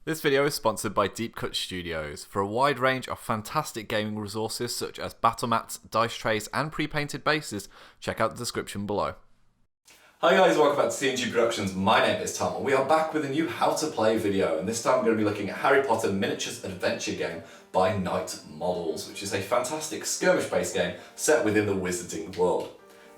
This video is sponsored by Deep Cut Studios. For a wide range of fantastic gaming resources such as battle mats, dice trays and pre-painted bases, check out the description below. Hi guys, welcome back to TNG Productions. My name is Tom and we are back with a new how to play video, and this time we're going to be looking at Harry Potter Miniatures Adventure Game by Knight Models, which is a fantastic skirmish-based game set within the wizarding world.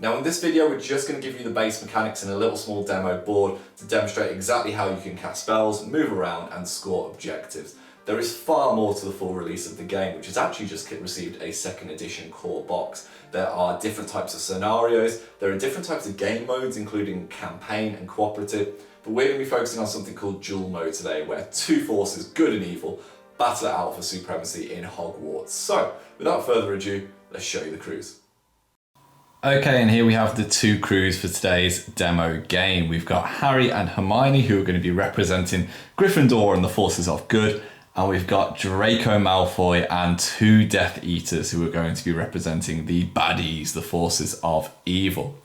Now in this video we're just going to give you the base mechanics in a little small demo board to demonstrate exactly how you can cast spells, move around and score objectives. There is far more to the full release of the game, which has actually just received a second edition core box. There are different types of scenarios, there are different types of game modes including campaign and cooperative, but we're going to be focusing on something called dual mode today, where two forces, good and evil, battle it out for supremacy in Hogwarts. So without further ado, let's show you the crews. Okay, and here we have the two crews for today's demo game. We've got Harry and Hermione, who are going to be representing Gryffindor and the forces of good, and we've got Draco Malfoy and two Death Eaters who are going to be representing the baddies, the forces of evil.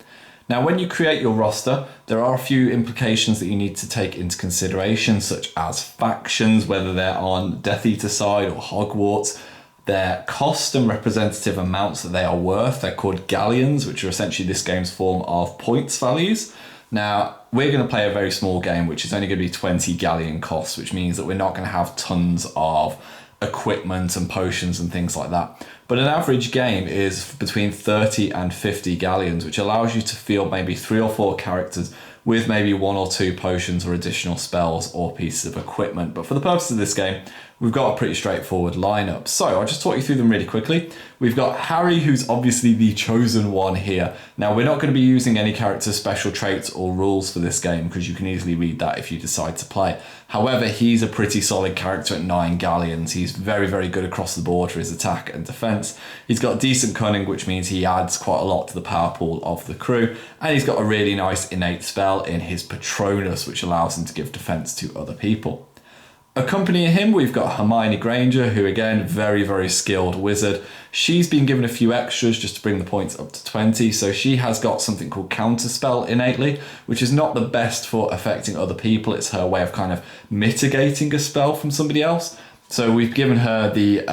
Now, when you create your roster, there are a few implications that you need to take into consideration, such as factions, whether they're on Death Eater side or Hogwarts, their cost and representative amounts that they are worth. They're called galleons, which are essentially this game's form of points values. Now, we're going to play a very small game, which is only going to be 20 galleon costs, which means that we're not going to have tons of equipment and potions and things like that. But an average game is between 30 and 50 galleons, which allows you to field maybe 3 or 4 characters with maybe 1 or 2 potions or additional spells or pieces of equipment. But for the purpose of this game, we've got a pretty straightforward lineup. So I'll just talk you through them really quickly. We've got Harry, who's obviously the chosen one here. Now, we're not going to be using any character special traits or rules for this game because you can easily read that if you decide to play. However, he's a pretty solid character at 9 galleons. He's very, very good across the board for his attack and defense. He's got decent cunning, which means he adds quite a lot to the power pool of the crew. And he's got a really nice innate spell in his Patronus, which allows him to give defense to other people. Accompanying him, we've got Hermione Granger, who again, very, very skilled wizard. She's been given a few extras just to bring the points up to 20. So she has got something called Counterspell innately, which is not the best for affecting other people. It's her way of kind of mitigating a spell from somebody else. So we've given her the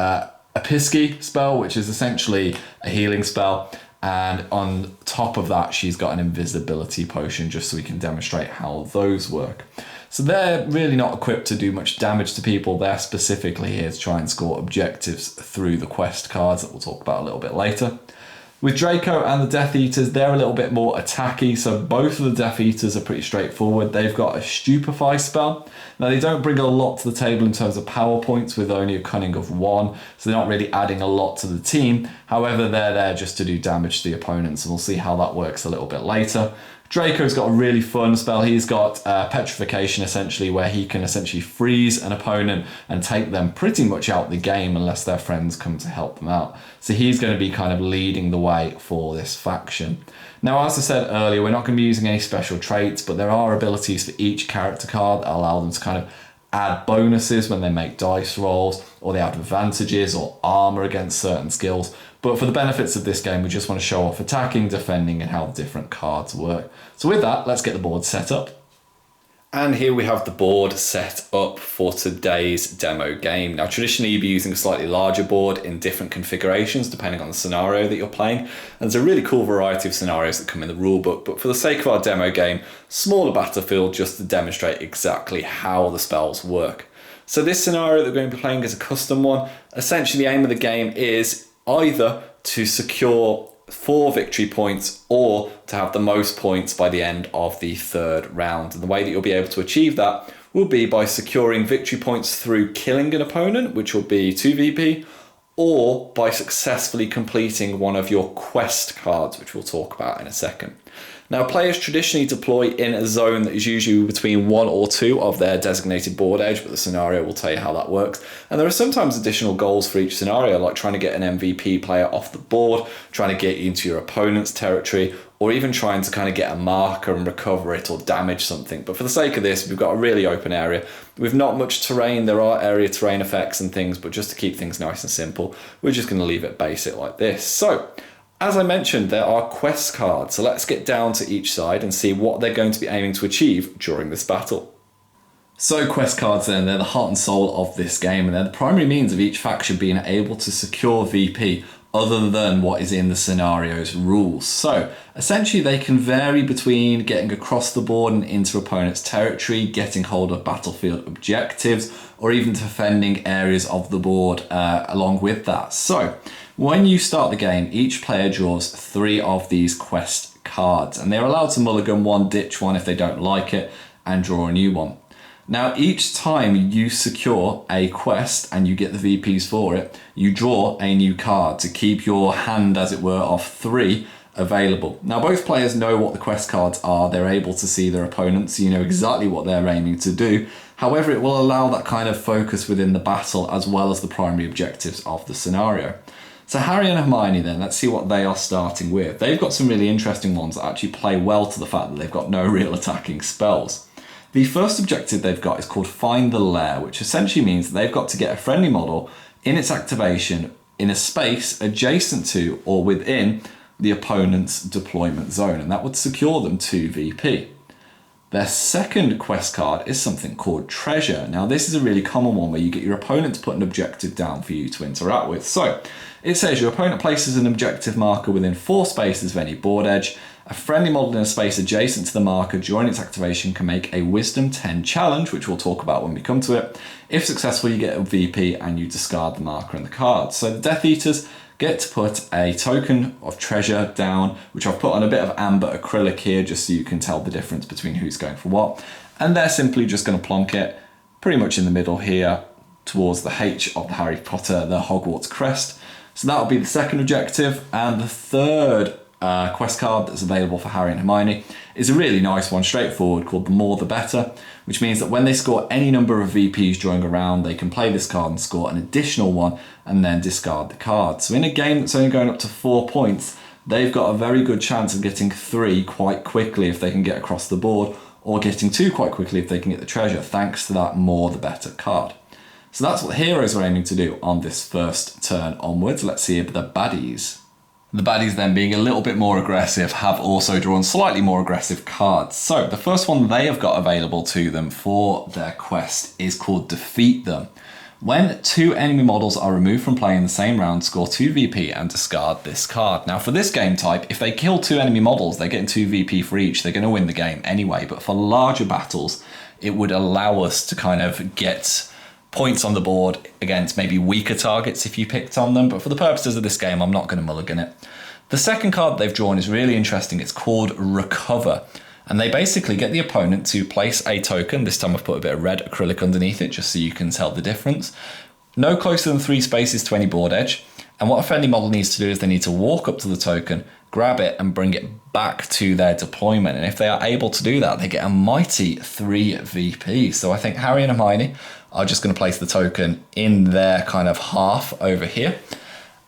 Upkeep spell, which is essentially a healing spell. And on top of that, she's got an invisibility potion just so we can demonstrate how those work. So they're really not equipped to do much damage to people. They're specifically here to try and score objectives through the quest cards that we'll talk about a little bit later. With Draco and the Death Eaters, they're a little bit more attacky. So both of the Death Eaters are pretty straightforward. They've got a Stupefy spell. Now, they don't bring a lot to the table in terms of power points with only a cunning of 1. So they're not really adding a lot to the team. However, they're there just to do damage to the opponents, and we'll see how that works a little bit later. Draco's got a really fun spell. He's got petrification, essentially, where he can essentially freeze an opponent and take them pretty much out the game unless their friends come to help them out. So he's going to be kind of leading the way for this faction. Now, as I said earlier, we're not going to be using any special traits, but there are abilities for each character card that allow them to kind of add bonuses when they make dice rolls, or they add advantages or armor against certain skills. But for the benefits of this game, we just want to show off attacking, defending, and how the different cards work. So with that, let's get the board set up. And here we have the board set up for today's demo game. Now, traditionally, you'd be using a slightly larger board in different configurations, depending on the scenario that you're playing. And there's a really cool variety of scenarios that come in the rulebook. But for the sake of our demo game, smaller battlefield just to demonstrate exactly how the spells work. So this scenario that we're going to be playing is a custom one. Essentially, the aim of the game is either to secure 4 victory points or to have the most points by the end of the 3rd round. And the way that you'll be able to achieve that will be by securing victory points through killing an opponent, which will be 2VP, or by successfully completing one of your quest cards, which we'll talk about in a second. Now, players traditionally deploy in a zone that is usually between 1 or 2 of their designated board edge, but the scenario will tell you how that works. And there are sometimes additional goals for each scenario, like trying to get an MVP player off the board, trying to get into your opponent's territory, or even trying to kind of get a marker and recover it or damage something. But for the sake of this, we've got a really open area with not much terrain. There are area terrain effects and things, but just to keep things nice and simple, we're just going to leave it basic like this. So, as I mentioned, there are quest cards, so let's get down to each side and see what they're going to be aiming to achieve during this battle. So quest cards then, they're the heart and soul of this game, and they're the primary means of each faction being able to secure VP other than what is in the scenario's rules. So essentially they can vary between getting across the board and into opponent's territory, getting hold of battlefield objectives, or even defending areas of the board along with that. So when you start the game, each player draws 3 of these quest cards, and they're allowed to mulligan one, ditch one if they don't like it, and draw a new one. Now, each time you secure a quest and you get the VPs for it, you draw a new card to keep your hand, as it were, of 3 available. Now, both players know what the quest cards are. They're able to see their opponents, so you know exactly what they're aiming to do. However, it will allow that kind of focus within the battle as well as the primary objectives of the scenario. So Harry and Hermione then, let's see what they are starting with. They've got some really interesting ones that actually play well to the fact that they've got no real attacking spells. The first objective they've got is called Find the Lair, which essentially means that they've got to get a friendly model in its activation in a space adjacent to or within the opponent's deployment zone, and that would secure them 2 VP. Their second quest card is something called Treasure. Now this is a really common one where you get your opponent to put an objective down for you to interact with. So it says your opponent places an objective marker within 4 spaces of any board edge. A friendly model in a space adjacent to the marker during its activation can make a Wisdom 10 challenge, which we'll talk about when we come to it. If successful, you get a VP and you discard the marker and the card. So the Death Eaters get to put a token of treasure down, which I've put on a bit of amber acrylic here just so you can tell the difference between who's going for what. And they're simply just going to plonk it pretty much in the middle here towards the H of the Harry Potter, the Hogwarts crest. So that'll be the second objective. And the third quest card that's available for Harry and Hermione is a really nice one, straightforward, called The More the Better, which means that when they score any number of VPs during a round, they can play this card and score an additional one and then discard the card. So in a game that's only going up to 4 points, they've got a very good chance of getting 3 quite quickly if they can get across the board, or getting 2 quite quickly if they can get the treasure, thanks to that More the Better card. So that's what the heroes are aiming to do on this first turn onwards. Let's see the baddies. The baddies then, being a little bit more aggressive, have also drawn slightly more aggressive cards. So the first one they have got available to them for their quest is called Defeat Them. When 2 enemy models are removed from play in the same round, score 2 VP and discard this card. Now for this game type, if they kill 2 enemy models, they're getting 2 VP for each. They're going to win the game anyway. But for larger battles, it would allow us to kind of get points on the board against maybe weaker targets if you picked on them, but for the purposes of this game, I'm not going to mulligan it. The second card they've drawn is really interesting. It's called Recover, and they basically get the opponent to place a token. This time I've put a bit of red acrylic underneath it just so you can tell the difference. No closer than 3 spaces to any board edge, and what a friendly model needs to do is they need to walk up to the token, grab it and bring it back to their deployment. And if they are able to do that, they get a mighty 3 VP. So I think Harry and Hermione are just going to place the token in their kind of half over here.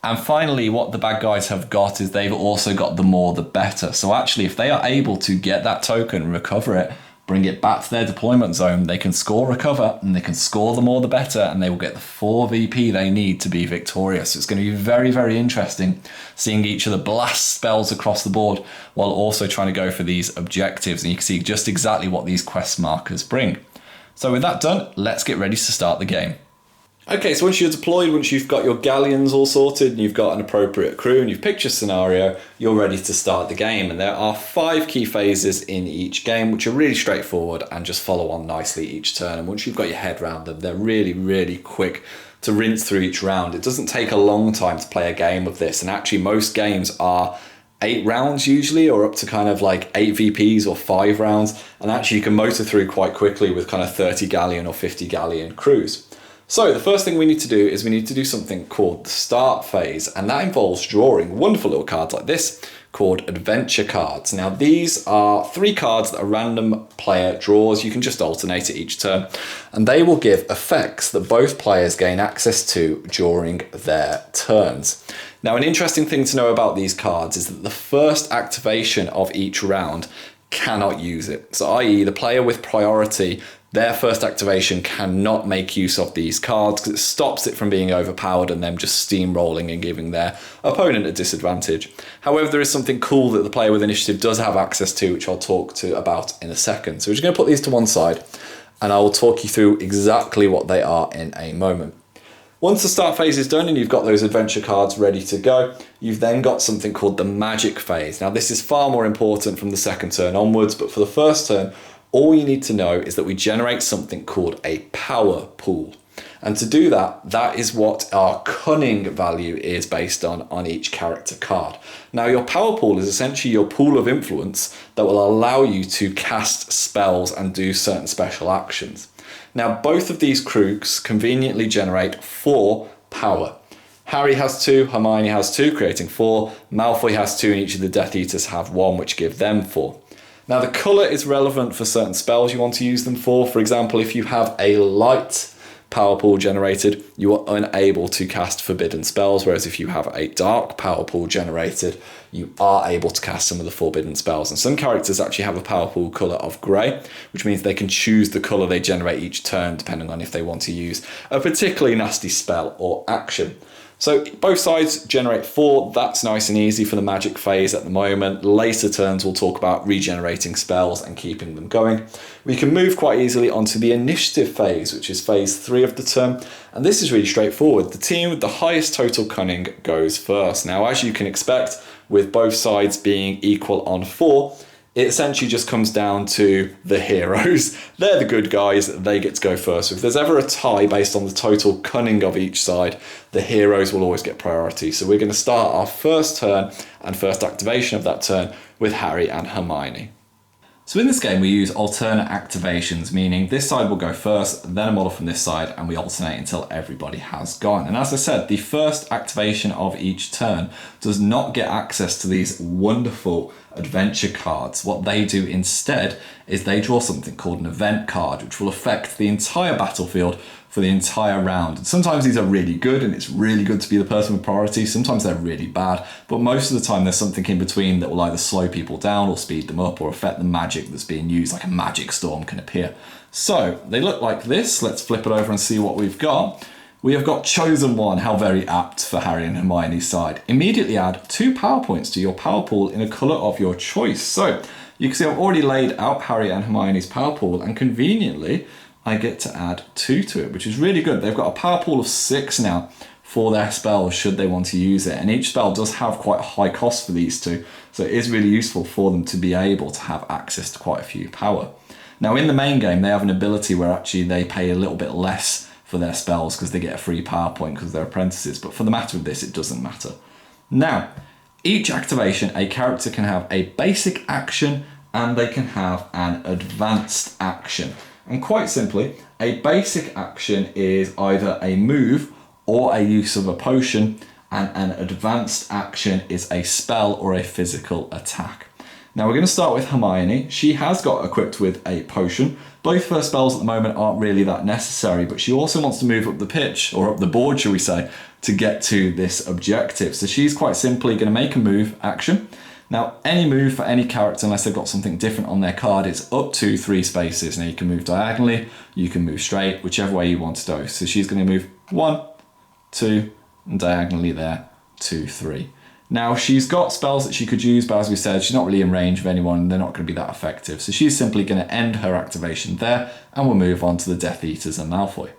And finally, what the bad guys have got is they've also got the More the Better. So actually, if they are able to get that token, recover it, bring it back to their deployment zone, they can score Recover and they can score the More the Better, and they will get the 4 VP they need to be victorious. So it's going to be very, very interesting seeing each of the blast spells across the board while also trying to go for these objectives. And you can see just exactly what these quest markers bring. So with that done, let's get ready to start the game. Okay, so once you're deployed, once you've got your galleons all sorted and you've got an appropriate crew and you've picked your scenario, you're ready to start the game. And there are 5 key phases in each game, which are really straightforward and just follow on nicely each turn. And once you've got your head around them, they're really, really quick to rinse through each round. It doesn't take a long time to play a game of this. And actually most games are 8 rounds usually, or up to kind of like 8 VPs or 5 rounds. And actually you can motor through quite quickly with kind of 30 galleon or 50 galleon crews. So the first thing we need to do is we need to do something called the start phase, and that involves drawing wonderful little cards like this called adventure cards. Now these are 3 cards that a random player draws. You can just alternate it each turn, and they will give effects that both players gain access to during their turns. Now an interesting thing to know about these cards is that the first activation of each round cannot use it. So i.e. the player with priority, their first activation cannot make use of these cards because it stops it from being overpowered and them just steamrolling and giving their opponent a disadvantage. However, there is something cool that the player with initiative does have access to, which I'll talk about in a second. So we're just going to put these to one side. and I will talk you through exactly what they are in a moment. Once the start phase is done and you've got those adventure cards ready to go, you've then got something called the magic phase. Now this is far more important from the second turn onwards, but for the first turn, all you need to know is that we generate something called a power pool. And to do that, that is what our cunning value is based on each character card. Now your power pool is essentially your pool of influence that will allow you to cast spells and do certain special actions. Now both of these crews conveniently generate 4 power. Harry has 2, Hermione has 2, creating 4. Malfoy has 2, and each of the Death Eaters have 1, which give them 4. Now the colour is relevant for certain spells you want to use them for. For example, if you have a light power pool generated, you are unable to cast forbidden spells, whereas if you have a dark power pool generated, you are able to cast some of the forbidden spells. And some characters actually have a power pool colour of grey, which means they can choose the colour they generate each turn depending on if they want to use a particularly nasty spell or action. So both sides generate 4, that's nice and easy for the magic phase at the moment. Later turns we'll talk about regenerating spells and keeping them going. We can move quite easily onto the initiative phase, which is phase 3 of the turn. And this is really straightforward. The team with the highest total cunning goes first. Now, as you can expect, with both sides being equal on 4, it essentially just comes down to the heroes. They're the good guys, they get to go first. So if there's ever a tie based on the total cunning of each side, the heroes will always get priority. So we're going to start our first turn and first activation of that turn with Harry and Hermione. So in this game we use alternate activations, meaning this side will go first, then a model from this side, and we alternate until everybody has gone. And as I said, the first activation of each turn does not get access to these wonderful adventure cards. What they do instead is they draw something called an event card, which will affect the entire battlefield for the entire round. And sometimes these are really good and it's really good to be the person with priority. Sometimes they're really bad, but most of the time there's something in between that will either slow people down or speed them up or affect the magic that's being used, like a magic storm can appear. So they look like this. Let's flip it over and see what we've got. We have got Chosen One, how very apt for Harry and Hermione's side. Immediately add 2 power points to your power pool in a colour of your choice. So you can see I've already laid out Harry and Hermione's power pool, and conveniently I get to add 2 to it, which is really good. They've got a power pool of 6 now for their spells should they want to use it. And each spell does have quite a high cost for these 2. So it is really useful for them to be able to have access to quite a few power. Now in the main game, they have an ability where actually they pay a little bit less for their spells because they get a free power point because they're apprentices. But for the matter of this, it doesn't matter. Now, each activation, a character can have a basic action and they can have an advanced action. And quite simply, a basic action is either a move or a use of a potion, and an advanced action is a spell or a physical attack. Now we're going to start with Hermione. She has got equipped with a potion. Both her spells at the moment aren't really that necessary, but she also wants to move up the pitch, or up the board, shall we say, to get to this objective. So she's quite simply going to make a move action. Now, any move for any character, unless they've got something different on their card, is up to 3 spaces. Now, you can move diagonally, you can move straight, whichever way you want to go. So she's going to move 1, 2, and diagonally there, 2, 3. Now, she's got spells that she could use, but as we said, she's not really in range of anyone, and they're not going to be that effective. So she's simply going to end her activation there, and we'll move on to the Death Eaters and Malfoy.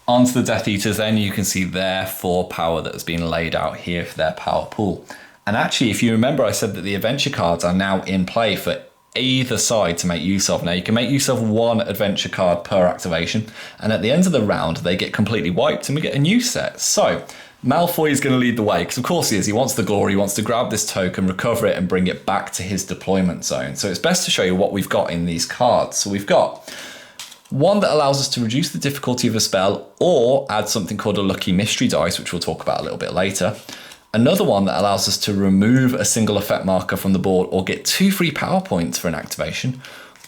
On to the Death Eaters then, you can see their 4 power that has been laid out here for their power pool. And actually, if you remember, I said that the adventure cards are now in play for either side to make use of. Now, you can make use of 1 adventure card per activation, and at the end of the round, they get completely wiped and we get a new set. So, Malfoy is going to lead the way, because of course he is. He wants the glory, he wants to grab this token, recover it, and bring it back to his deployment zone. So it's best to show you what we've got in these cards. So we've got 1 that allows us to reduce the difficulty of a spell or add something called a lucky mystery dice, which we'll talk about a little bit later. Another one that allows us to remove a single effect marker from the board or get 2 free power points for an activation.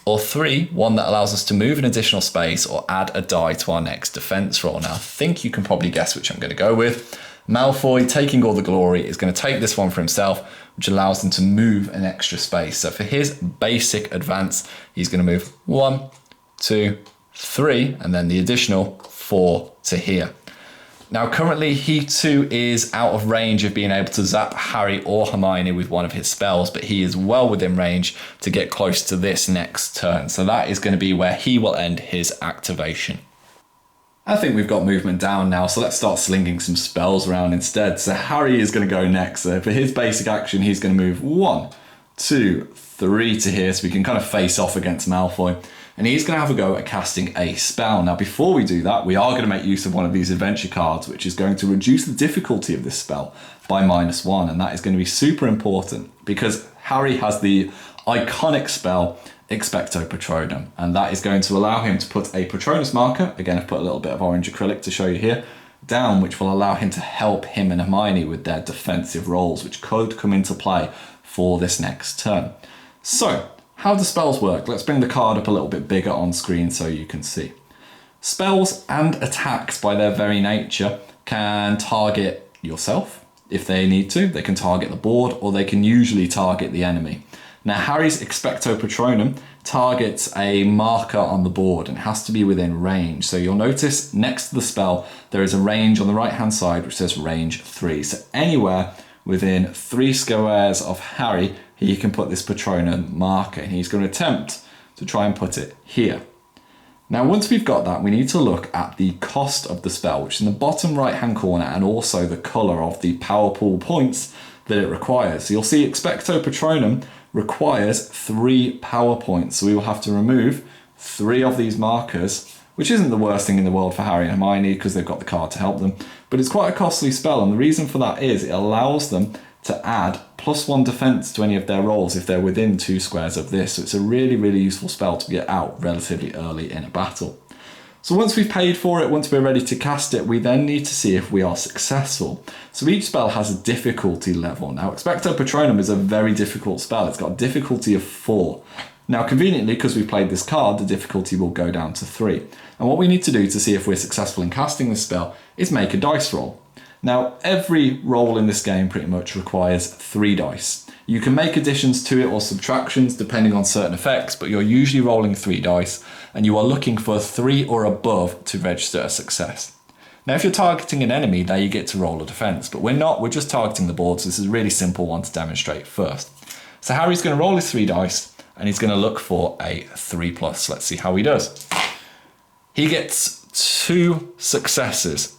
Or 3, one that allows us to move an additional space or add a die to our next defense roll. Now, I think you can probably guess which I'm going to go with. Malfoy, taking all the glory, is going to take this one for himself, which allows him to move an extra space. So for his basic advance, he's going to move 1, 2, 3, and then the additional 4 to here. Now currently he too is out of range of being able to zap Harry or Hermione with one of his spells, but he is well within range to get close to this next turn. So that is going to be where he will end his activation. I think we've got movement down now, so let's start slinging some spells around instead. So Harry is going to go next. So for his basic action, he's going to move 1, 2, 3 to here, so we can kind of face off against Malfoy. And he's going to have a go at casting a spell. Now, before we do that, we are going to make use of one of these adventure cards, which is going to reduce the difficulty of this spell by -1. And that is going to be super important because Harry has the iconic spell Expecto Patronum. And that is going to allow him to put a Patronus marker, again, I've put a little bit of orange acrylic to show you here, down, which will allow him to help him and Hermione with their defensive roles, which could come into play for this next turn. So, how do spells work? Let's bring the card up a little bit bigger on screen so you can see. Spells and attacks by their very nature can target yourself if they need to. They can target the board or they can usually target the enemy. Now Harry's Expecto Patronum targets a marker on the board and has to be within range. So you'll notice next to the spell there is a range on the right hand side which says range 3. So anywhere within 3 squares of Harry, he can put this Patronum marker, and he's going to attempt to try and put it here. Now, once we've got that, we need to look at the cost of the spell, which is in the bottom right-hand corner, and also the colour of the power pool points that it requires. So you'll see Expecto Patronum requires 3 power points, so we will have to remove 3 of these markers, which isn't the worst thing in the world for Harry and Hermione because they've got the card to help them, but it's quite a costly spell, and the reason for that is it allows them to add +1 defense to any of their rolls if they're within 2 squares of this. So it's a really, really useful spell to get out relatively early in a battle. So once we've paid for it, once we're ready to cast it, we then need to see if we are successful. So each spell has a difficulty level. Now, Expecto Patronum is a very difficult spell. It's got a difficulty of 4. Now, conveniently, because we played this card, the difficulty will go down to 3. And what we need to do to see if we're successful in casting this spell is make a dice roll. Now, every roll in this game pretty much requires 3 dice. You can make additions to it or subtractions depending on certain effects, but you're usually rolling 3 dice, and you are looking for 3 or above to register a success. Now, if you're targeting an enemy, there you get to roll a defense, but we're not, we're just targeting the board, so this is a really simple one to demonstrate first. So Harry's going to roll his 3 dice, and he's going to look for a 3+. Let's see how he does. He gets 2 successes.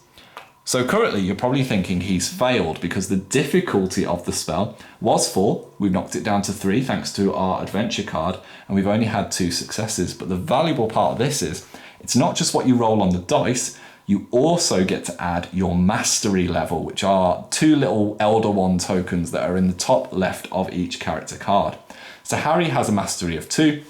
So currently you're probably thinking he's failed because the difficulty of the spell was 4. We've knocked it down to 3 thanks to our adventure card, and we've only had 2 successes. But the valuable part of this is it's not just what you roll on the dice, you also get to add your mastery level, which are 2 little Elder Wand tokens that are in the top left of each character card. So Harry has a mastery of 2.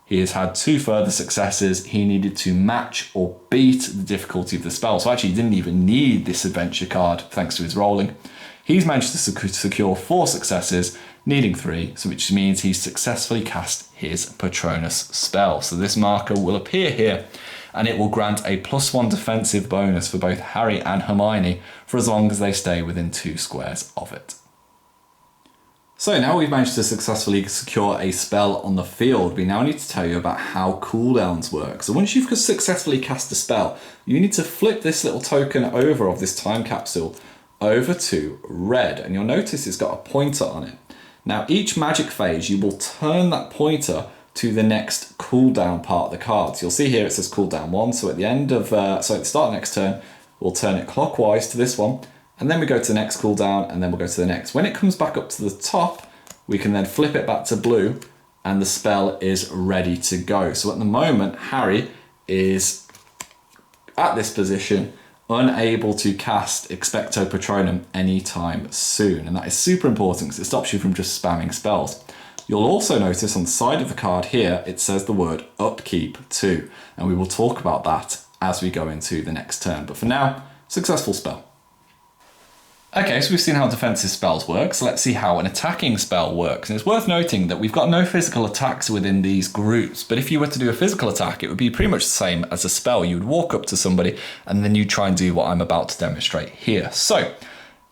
He has had 2 further successes. He needed to match or beat the difficulty of the spell. So actually he didn't even need this adventure card thanks to his rolling. He's managed to secure 4 successes, needing 3, so which means he's successfully cast his Patronus spell. So this marker will appear here, and it will grant a +1 defensive bonus for both Harry and Hermione for as long as they stay within 2 squares of it. So now we've managed to successfully secure a spell on the field, we now need to tell you about how cooldowns work. So once you've successfully cast a spell, you need to flip this little token over of this time capsule over to red, and you'll notice it's got a pointer on it. Now each magic phase you will turn that pointer to the next cooldown part of the card. So you'll see here it says cooldown 1, so at the end of, so at the start of next turn, we'll turn it clockwise to this one, and then we go to the next cooldown, and then we'll go to the next. When it comes back up to the top, we can then flip it back to blue, and the spell is ready to go. So at the moment, Harry is at this position, unable to cast Expecto Patronum anytime soon. And that is super important because it stops you from just spamming spells. You'll also notice on the side of the card here, it says the word Upkeep too. And we will talk about that as we go into the next turn. But for now, successful spell. Okay, so we've seen how defensive spells work, so let's see how an attacking spell works. And it's worth noting that we've got no physical attacks within these groups, but if you were to do a physical attack, it would be pretty much the same as a spell. You would walk up to somebody and then you try and do what I'm about to demonstrate here. So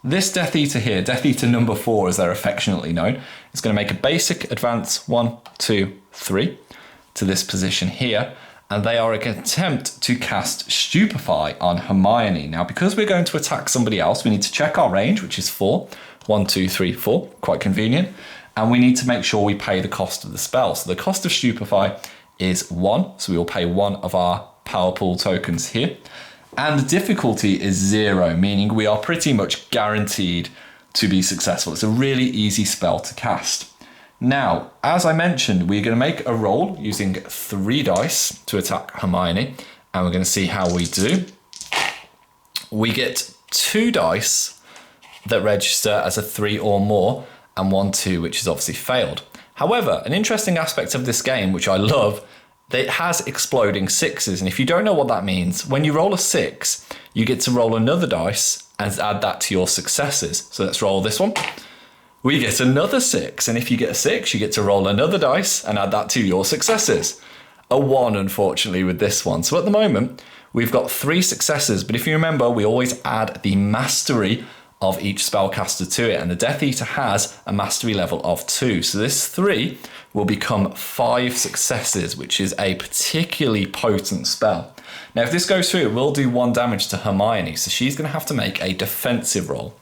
this Death Eater here, Death Eater number 4 as they're affectionately known, is going to make a basic advance 1, 2, 3 to this position here. and they are an attempt to cast Stupefy on Hermione. Now, because we're going to attack somebody else, we need to check our range, which is 4. 1, 2, 3, 4, quite convenient. And we need to make sure we pay the cost of the spell. So the cost of Stupefy is 1, so we will pay 1 of our power pool tokens here. And the difficulty is 0, meaning we are pretty much guaranteed to be successful. It's a really easy spell to cast. Now, as I mentioned, we're going to make a roll using 3 dice to attack Hermione, and we're going to see how we do. We get 2 dice that register as a 3 or more, and 1, 2, which is obviously failed. However, an interesting aspect of this game, which I love, that it has exploding 6s, and if you don't know what that means, when you roll a 6, you get to roll another dice and add that to your successes. So let's roll this one. We get another 6, and if you get a 6, you get to roll another dice and add that to your successes. A 1, unfortunately, with this one. So at the moment, we've got 3 successes, but if you remember, we always add the mastery of each spellcaster to it, and the Death Eater has a mastery level of 2. So this 3 will become 5 successes, which is a particularly potent spell. Now, if this goes through, it will do 1 damage to Hermione, so she's going to have to make a defensive roll.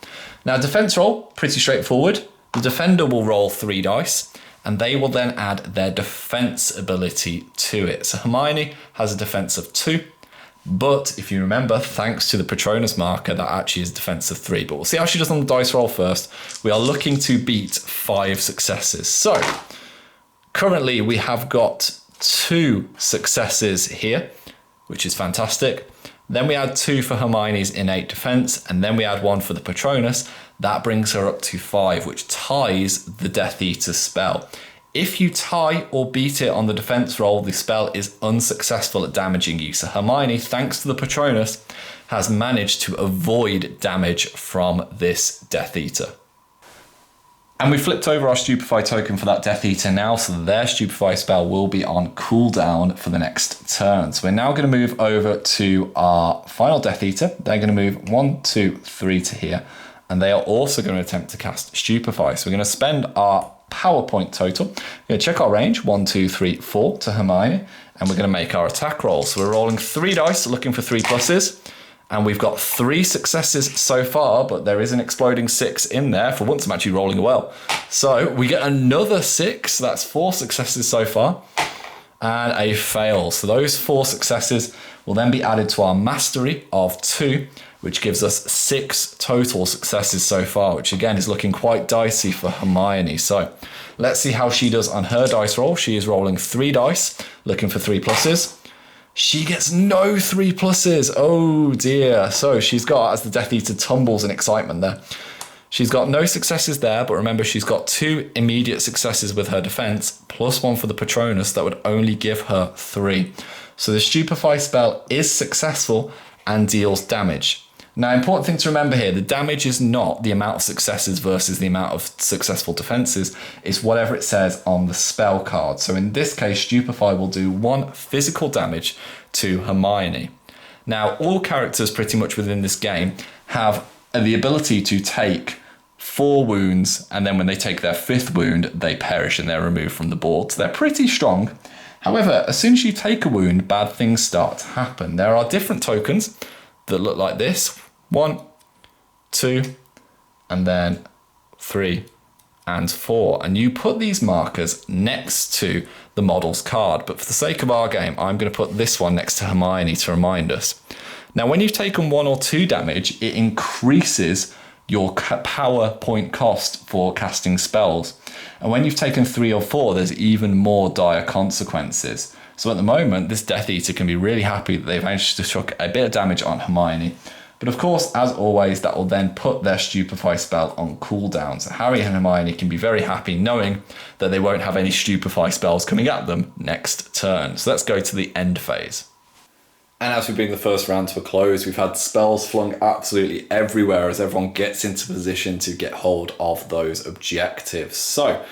Now, defense roll, pretty straightforward. The defender will roll 3 dice, and they will then add their defense ability to it. So Hermione has a defense of 2, but if you remember, thanks to the Patronus marker, that actually is a defense of 3. But we'll see how she does on the dice roll first. We are looking to beat 5 successes. So currently we have got 2 successes here, which is fantastic. Then we add 2 for Hermione's innate defense, and then we add 1 for the Patronus. That brings her up to 5, which ties the Death Eater spell. If you tie or beat it on the defense roll, the spell is unsuccessful at damaging you. So Hermione, thanks to the Patronus, has managed to avoid damage from this Death Eater. And we flipped over our Stupefy token for that Death Eater now, so their Stupefy spell will be on cooldown for the next turn. So we're now going to move over to our final Death Eater. They're going to move 1, 2, 3 to here, and they are also going to attempt to cast Stupefy. So we're going to spend our power point total. We're going to check our range, 1, 2, 3, 4 to Hermione, and we're going to make our attack roll. So we're rolling 3 dice, looking for 3 pluses. And we've got 3 successes so far, but there is an exploding 6 in there. For once, I'm actually rolling well. So we get another 6. That's 4 successes so far. And a fail. So those 4 successes will then be added to our mastery of 2, which gives us 6 total successes so far, which again is looking quite dicey for Hermione. So let's see how she does on her dice roll. She is rolling 3 dice, looking for 3 pluses. She gets no 3 pluses. Oh dear. So she's got, as the Death Eater tumbles in excitement there, she's got no successes there, but remember she's got 2 immediate successes with her defense, plus 1 for the Patronus that would only give her 3. So the Stupefy spell is successful and deals damage. Now, important thing to remember here, the damage is not the amount of successes versus the amount of successful defenses. It's whatever it says on the spell card. So in this case, Stupefy will do 1 physical damage to Hermione. Now, all characters pretty much within this game have the ability to take 4 wounds, and then when they take their 5th wound, they perish and they're removed from the board. So they're pretty strong. However, as soon as you take a wound, bad things start to happen. There are different tokens that look like this. 1, 2, and then 3 and 4. And you put these markers next to the model's card. But for the sake of our game, I'm going to put this one next to Hermione to remind us. Now, when you've taken 1 or 2 damage, it increases your power point cost for casting spells. And when you've taken 3 or 4, there's even more dire consequences. So at the moment, this Death Eater can be really happy that they've managed to chuck a bit of damage on Hermione. But of course, as always, that will then put their Stupefy spell on cooldown. So Harry and Hermione can be very happy knowing that they won't have any Stupefy spells coming at them next turn. So let's go to the end phase. And as we bring the first round to a close, we've had spells flung absolutely everywhere as everyone gets into position to get hold of those objectives. So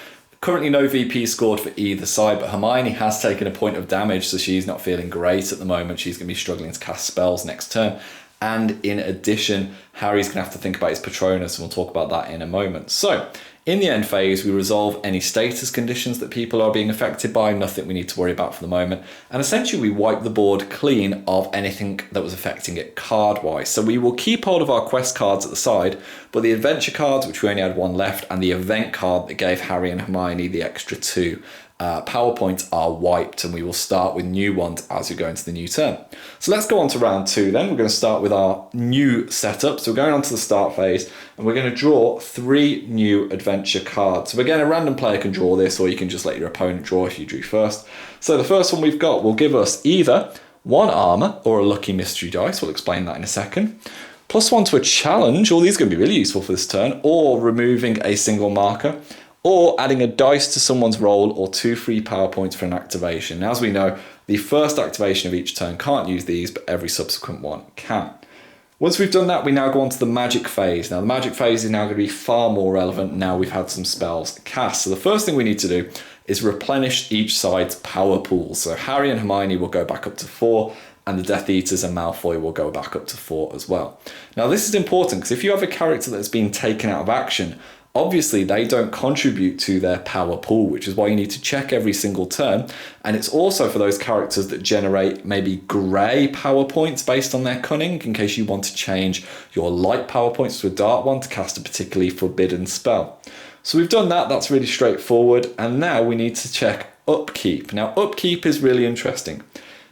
currently no VP scored for either side, but Hermione has taken a point of damage, so she's not feeling great at the moment. She's going to be struggling to cast spells next turn. And in addition, Harry's going to have to think about his Patronus, and we'll talk about that in a moment. So In the end phase, we resolve any status conditions that people are being affected by, nothing we need to worry about for the moment. And essentially we wipe the board clean of anything that was affecting it card-wise. So we will keep hold of our quest cards at the side, but the adventure cards, which we only had one left, and the event card that gave Harry and Hermione the extra 2 PowerPoints are wiped, and we will start with new ones as we go into the new term. So let's go on to round 2 then. We're going to start with our new setup. So we're going on to the start phase, and we're going to draw 3 new adventure cards. So again, a random player can draw this, or you can just let your opponent draw if you drew first. So the first one we've got will give us either 1 armor or a lucky mystery dice. We'll explain that in a second. +1 to a challenge, all these are going to be really useful for this turn, or removing a single marker, or adding a dice to someone's roll, or 2 free power points for an activation. Now, as we know, the first activation of each turn can't use these, but every subsequent one can. Once we've done that, we now go on to the magic phase. Now, the magic phase is now going to be far more relevant now we've had some spells cast. So the first thing we need to do is replenish each side's power pools. So Harry and Hermione will go back up to 4, and the Death Eaters and Malfoy will go back up to 4 as well. Now, this is important because if you have a character that's been taken out of action, obviously they don't contribute to their power pool, which is why you need to check every single turn. And it's also for those characters that generate maybe grey power points based on their cunning, in case you want to change your light power points to a dark one to cast a particularly forbidden spell. So we've done that, that's really straightforward. And now we need to check upkeep. Now, upkeep is really interesting.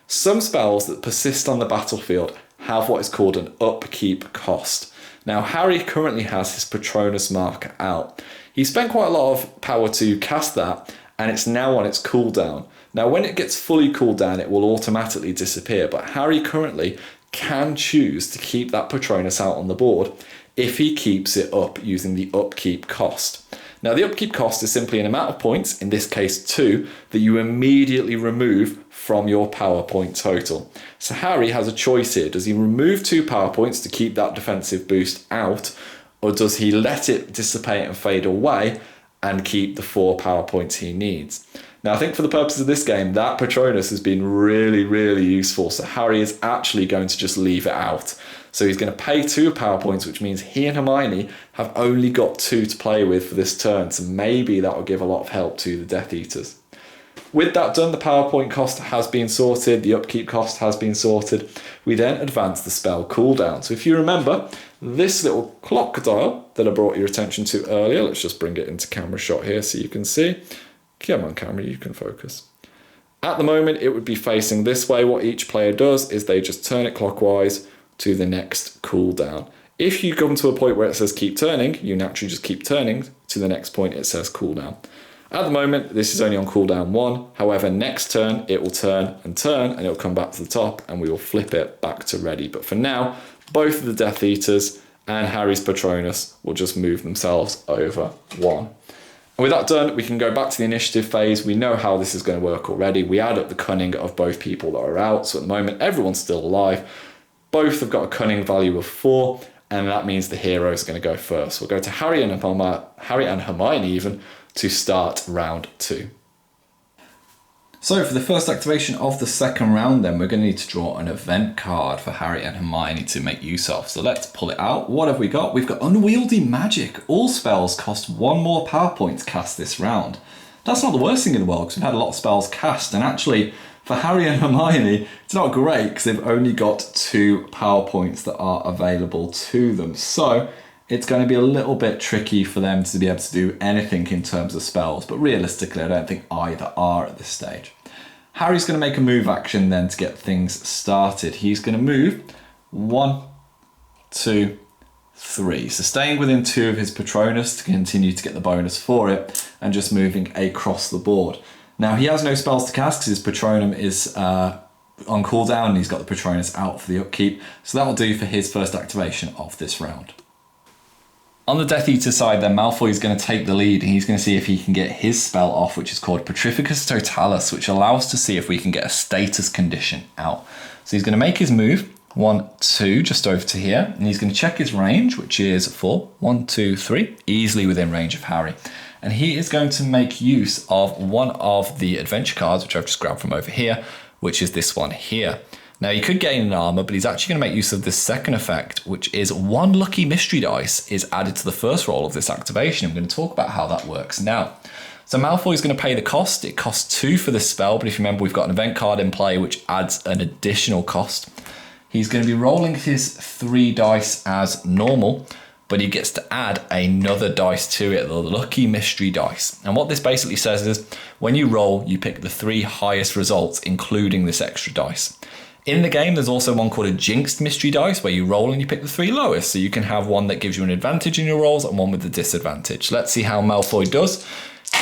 Some spells that persist on the battlefield have what is called an upkeep cost. Now, Harry currently has his Patronus marker out. He spent quite a lot of power to cast that, and it's now on its cooldown. Now, when it gets fully cooled down, it will automatically disappear, but Harry currently can choose to keep that Patronus out on the board if he keeps it up using the upkeep cost. Now, the upkeep cost is simply an amount of points, in this case 2, that you immediately remove from your power point total. So Harry has a choice here. Does he remove 2 power points to keep that defensive boost out, or does he let it dissipate and fade away and keep the 4 power points he needs? Now, I think for the purposes of this game, that Patronus has been really, really useful. So Harry is actually going to just leave it out. So he's going to pay 2 power points, which means he and Hermione have only got 2 to play with for this turn. So maybe that will give a lot of help to the Death Eaters. With that done, the power point cost has been sorted, the upkeep cost has been sorted. We then advance the spell cooldown. So if you remember, this little clock dial that I brought your attention to earlier, let's just bring it into camera shot here so you can see. Come on, camera, you can focus. At the moment, it would be facing this way. What each player does is they just turn it clockwise to the next cooldown. If you come to a point where it says keep turning, you naturally just keep turning to the next point it says cooldown. At the moment, this is only on cooldown 1. However, next turn, it will turn, and it will come back to the top, and we will flip it back to ready. But for now, both of the Death Eaters and Harry's Patronus will just move themselves over 1. And with that done, we can go back to the initiative phase. We know how this is going to work already. We add up the cunning of both people that are out. So at the moment, everyone's still alive. Both have got a cunning value of 4, and that means the hero is going to go first. We'll go to Harry and Hermione even, to start round 2. So for the first activation of the second round then, we're going to need to draw an event card for Harry and Hermione to make use of. So let's pull it out. What have we got? We've got Unwieldy Magic. All spells cost 1 more power point to cast this round. That's not the worst thing in the world because we've had a lot of spells cast, and actually for Harry and Hermione it's not great because they've only got 2 power points that are available to them. So it's going to be a little bit tricky for them to be able to do anything in terms of spells, but realistically I don't think either are at this stage. Harry's going to make a move action then to get things started. He's going to move 1, 2, 3. So staying within 2 of his Patronus to continue to get the bonus for it, and just moving across the board. Now he has no spells to cast because his Patronum is on cooldown and he's got the Patronus out for the upkeep, so that'll do for his first activation of this round. On the Death Eater side then, Malfoy is going to take the lead, and he's going to see if he can get his spell off, which is called Petrificus Totalis, which allows us to see if we can get a status condition out. So he's going to make his move, 1, 2, just over to here, and he's going to check his range, which is 4, 1, 2, 3, easily within range of Harry. And he is going to make use of one of the adventure cards, which I've just grabbed from over here, which is this one here. Now you could gain an armor, but he's actually going to make use of this second effect, which is 1 lucky mystery dice is added to the first roll of this activation. I'm going to talk about how that works now. So Malfoy is going to pay the cost. It costs 2 for this spell, but if you remember, we've got an event card in play which adds an additional cost. He's going to be rolling his 3 dice as normal, but he gets to add another dice to it, the lucky mystery dice. And what this basically says is, when you roll, you pick the 3 highest results, including this extra dice. In the game, there's also one called a jinxed mystery dice, where you roll and you pick the 3 lowest. So you can have one that gives you an advantage in your rolls and one with a disadvantage. Let's see how Malfoy does.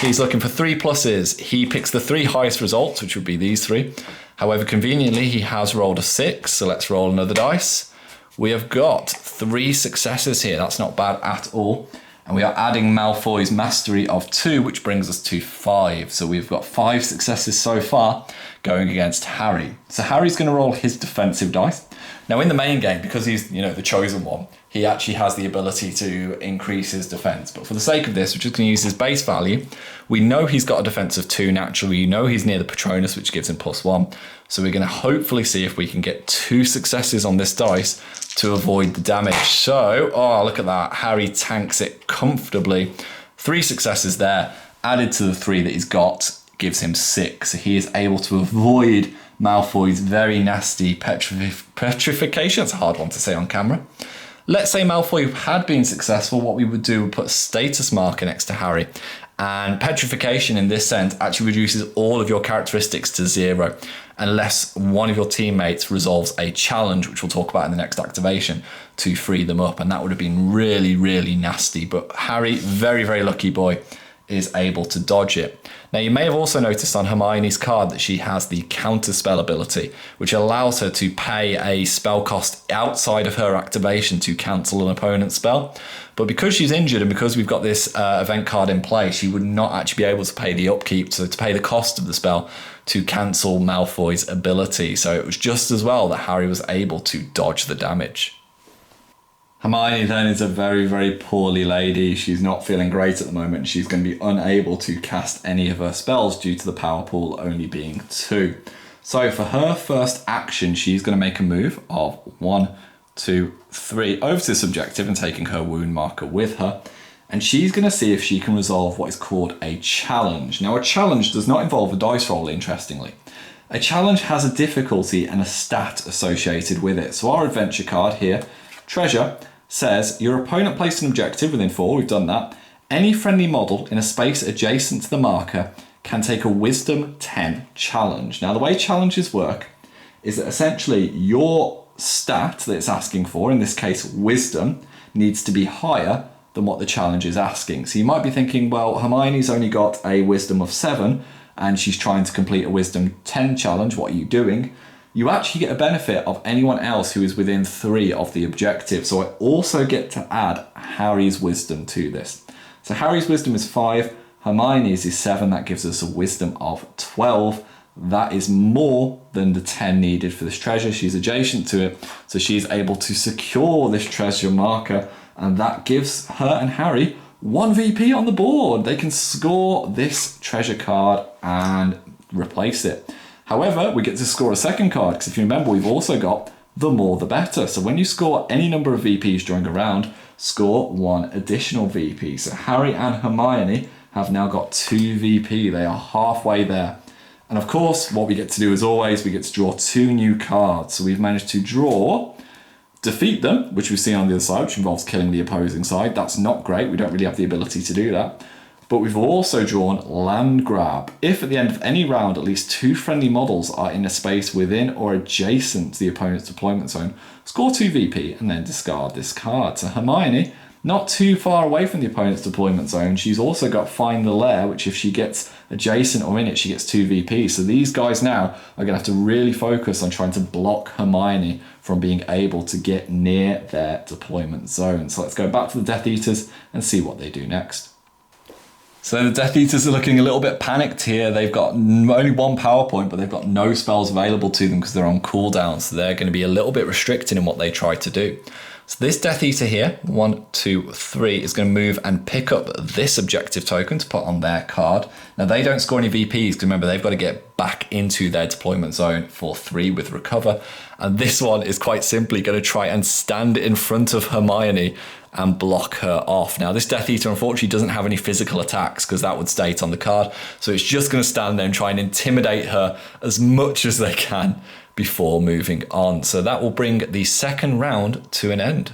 He's looking for 3 pluses. He picks the 3 highest results, which would be these 3. However, conveniently, he has rolled a 6. So let's roll another dice. We have got 3 successes here. That's not bad at all. And we are adding Malfoy's mastery of 2, which brings us to 5. So we've got 5 successes so far going against Harry. So Harry's going to roll his defensive dice. Now in the main game, because he's the chosen one, he actually has the ability to increase his defense. But for the sake of this, we're just going to use his base value. We know he's got a defense of 2 naturally. You know he's near the Patronus, which gives him +1. So we're going to hopefully see if we can get 2 successes on this dice to avoid the damage. So, look at that. Harry tanks it comfortably. 3 successes there, added to the 3 that he's got, gives him 6. So he is able to avoid Malfoy's very nasty petrification. It's a hard one to say on camera. Let's say Malfoy had been successful. What we would do would put a status marker next to Harry. And petrification in this sense actually reduces all of your characteristics to 0 unless one of your teammates resolves a challenge, which we'll talk about in the next activation, to free them up. And that would have been really, really nasty. But Harry, very, very lucky boy, is able to dodge it. Now you may have also noticed on Hermione's card that she has the counter spell ability, which allows her to pay a spell cost outside of her activation to cancel an opponent's spell. But because she's injured and because we've got this event card in play, she would not actually be able to pay the upkeep, so to pay the cost of the spell to cancel Malfoy's ability. So it was just as well that Harry was able to dodge the damage. Hermione then is a very, very poorly lady. She's not feeling great at the moment. She's going to be unable to cast any of her spells due to the power pool only being 2. So for her first action, she's going to make a move of 1, 2, 3 over to this objective and taking her wound marker with her. And she's going to see if she can resolve what is called a challenge. Now, a challenge does not involve a dice roll, interestingly. A challenge has a difficulty and a stat associated with it. So our adventure card here, Treasure, says your opponent placed an objective within 4, we've done that. Any friendly model in a space adjacent to the marker can take a Wisdom 10 challenge. Now the way challenges work is that essentially your stat that it's asking for, in this case Wisdom, needs to be higher than what the challenge is asking. So you might be thinking, well, Hermione's only got a Wisdom of 7 and she's trying to complete a Wisdom 10 challenge, what are you doing? You actually get a benefit of anyone else who is within 3 of the objective. So I also get to add Harry's wisdom to this. So Harry's wisdom is 5, Hermione's is 7, that gives us a wisdom of 12. That is more than the 10 needed for this treasure. She's adjacent to it, so she's able to secure this treasure marker, and that gives her and Harry 1 VP on the board. They can score this treasure card and replace it. However, we get to score a second card, because if you remember, we've also got the more the better. So when you score any number of VPs during a round, score 1 additional VP. So Harry and Hermione have now got 2 VP. They are halfway there. And of course, what we get to do as always, we get to draw 2 new cards. So we've managed to draw Defeat Them, which we've seen on the other side, which involves killing the opposing side. That's not great. We don't really have the ability to do that. But we've also drawn Land Grab. If at the end of any round at least 2 friendly models are in a space within or adjacent to the opponent's deployment zone, score 2 VP and then discard this card. So Hermione, not too far away from the opponent's deployment zone, she's also got Find the Lair, which if she gets adjacent or in it, she gets 2 VP. So these guys now are going to have to really focus on trying to block Hermione from being able to get near their deployment zone. So let's go back to the Death Eaters and see what they do next. So the Death Eaters are looking a little bit panicked here. They've got only 1 power point, but they've got no spells available to them because they're on cooldown. So they're going to be a little bit restricted in what they try to do. So this Death Eater here, 1, 2, 3, is going to move and pick up this objective token to put on their card. Now they don't score any VPs, because remember they've got to get back into their deployment zone for 3 with Recover. And this one is quite simply going to try and stand in front of Hermione and block her off. Now this Death Eater unfortunately doesn't have any physical attacks, because that would state on the card. So it's just going to stand there and try and intimidate her as much as they can before moving on. So that will bring the second round to an end.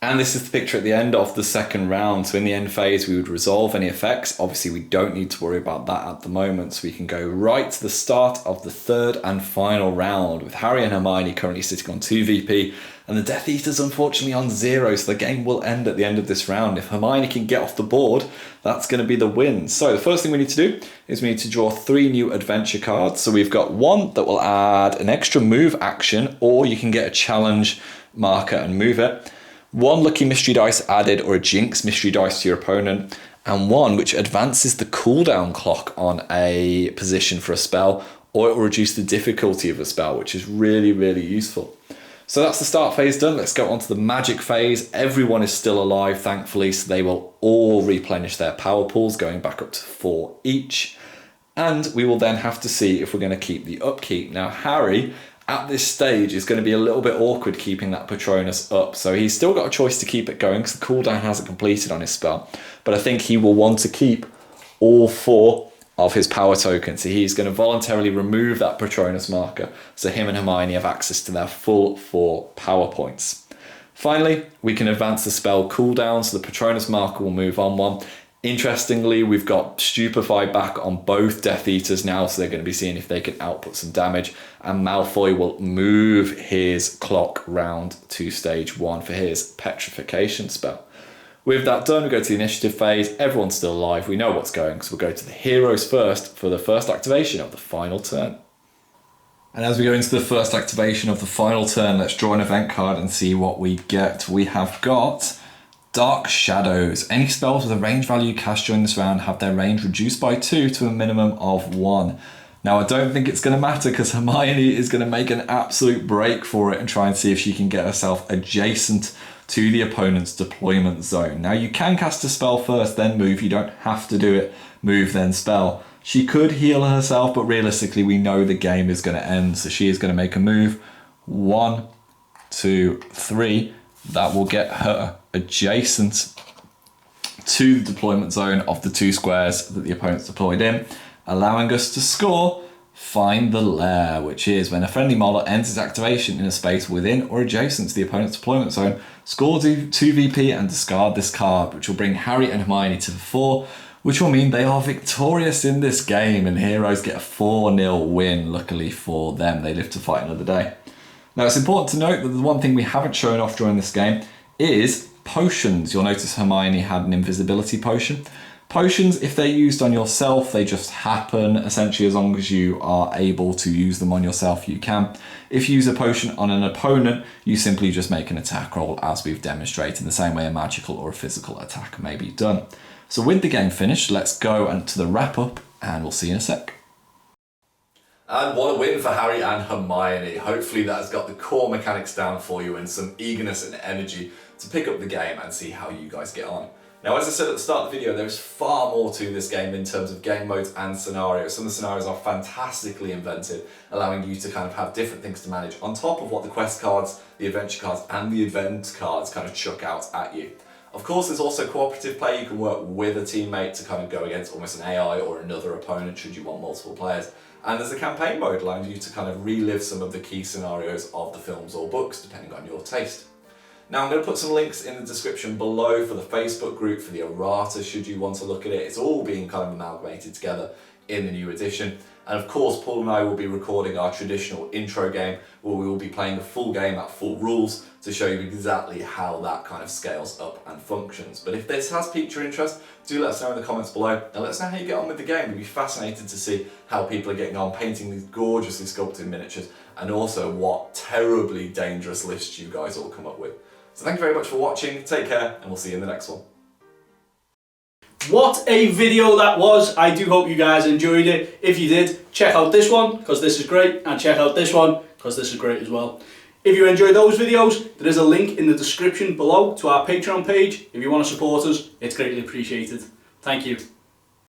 And this is the picture at the end of the second round. So in the end phase, we would resolve any effects. Obviously, we don't need to worry about that at the moment. So we can go right to the start of the third and final round, with Harry and Hermione currently sitting on 2 VP, and the Death Eater's unfortunately on 0. So the game will end at the end of this round. If Hermione can get off the board, that's going to be the win. So the first thing we need to do is we need to draw 3 new adventure cards. So we've got one that will add an extra move action, or you can get a challenge marker and move it. 1 lucky mystery dice added, or a jinx mystery dice to your opponent, and 1 which advances the cooldown clock on a position for a spell, or it will reduce the difficulty of a spell, which is really, really useful. So that's the start phase done. Let's go on to the magic phase. Everyone is still alive, thankfully, so they will all replenish their power pools, going back up to 4 each. And we will then have to see if we're going to keep the upkeep. Now, Harry, at this stage, is going to be a little bit awkward keeping that Patronus up. So he's still got a choice to keep it going, because the cooldown hasn't completed on his spell. But I think he will want to keep all 4 of his power tokens. So he's going to voluntarily remove that Patronus marker, so him and Hermione have access to their full 4 power points. Finally, we can advance the spell Cooldown, so the Patronus marker will move on 1. Interestingly, we've got Stupefy back on both Death Eaters now, so they're going to be seeing if they can output some damage. And Malfoy will move his clock round to stage 1 for his Petrification spell. With that done, we go to the initiative phase. Everyone's still alive. We know what's going, so we'll go to the heroes first for the first activation of the final turn. And as we go into the first activation of the final turn, let's draw an event card and see what we get. We have got Dark Shadows. Any spells with a range value cast during this round have their range reduced by 2 to a minimum of 1. Now, I don't think it's going to matter, because Hermione is going to make an absolute break for it and try and see if she can get herself adjacent to the opponent's deployment zone. Now, you can cast a spell first, then move. You don't have to do it move, then spell. She could heal herself, but realistically, we know the game is going to end. So she is going to make a move. 1, 2, 3. That will get her adjacent to the deployment zone of the 2 squares that the opponent's deployed in, allowing us to score Find the Lair, which is when a friendly model ends its activation in a space within or adjacent to the opponent's deployment zone, score 2 VP and discard this card, which will bring Harry and Hermione to 4, which will mean they are victorious in this game, and heroes get a 4-0 win. Luckily for them, they live to fight another day. Now, it's important to note that the one thing we haven't shown off during this game is potions. You'll notice Hermione had an invisibility potion. Potions, if they're used on yourself, they just happen. Essentially, as long as you are able to use them on yourself, you can. If you use a potion on an opponent, you simply just make an attack roll, as we've demonstrated, in the same way a magical or a physical attack may be done. So with the game finished, let's go to the wrap-up, and we'll see you in a sec. And what a win for Harry and Hermione. Hopefully that has got the core mechanics down for you and some eagerness and energy to pick up the game and see how you guys get on. Now, as I said at the start of the video, there is far more to this game in terms of game modes and scenarios. Some of the scenarios are fantastically invented, allowing you to kind of have different things to manage on top of what the quest cards, the adventure cards, and the event cards kind of chuck out at you. Of course, there's also cooperative play. You can work with a teammate to kind of go against almost an AI or another opponent should you want multiple players. And there's a campaign mode allowing you to kind of relive some of the key scenarios of the films or books, depending on your taste. Now, I'm going to put some links in the description below for the Facebook group, for the errata, should you want to look at it. It's all being kind of amalgamated together in the new edition. And of course, Paul and I will be recording our traditional intro game, where we will be playing the full game at full rules to show you exactly how that kind of scales up and functions. But if this has piqued your interest, do let us know in the comments below, and let us know how you get on with the game. We'd be fascinated to see how people are getting on painting these gorgeously sculpted miniatures, and also what terribly dangerous lists you guys all come up with. So thank you very much for watching, take care, and we'll see you in the next one. What a video that was. I do hope you guys enjoyed it. If you did, check out this one, because this is great, and check out this one, because this is great as well. If you enjoyed those videos, there is a link in the description below to our Patreon page. If you want to support us, it's greatly appreciated. Thank you.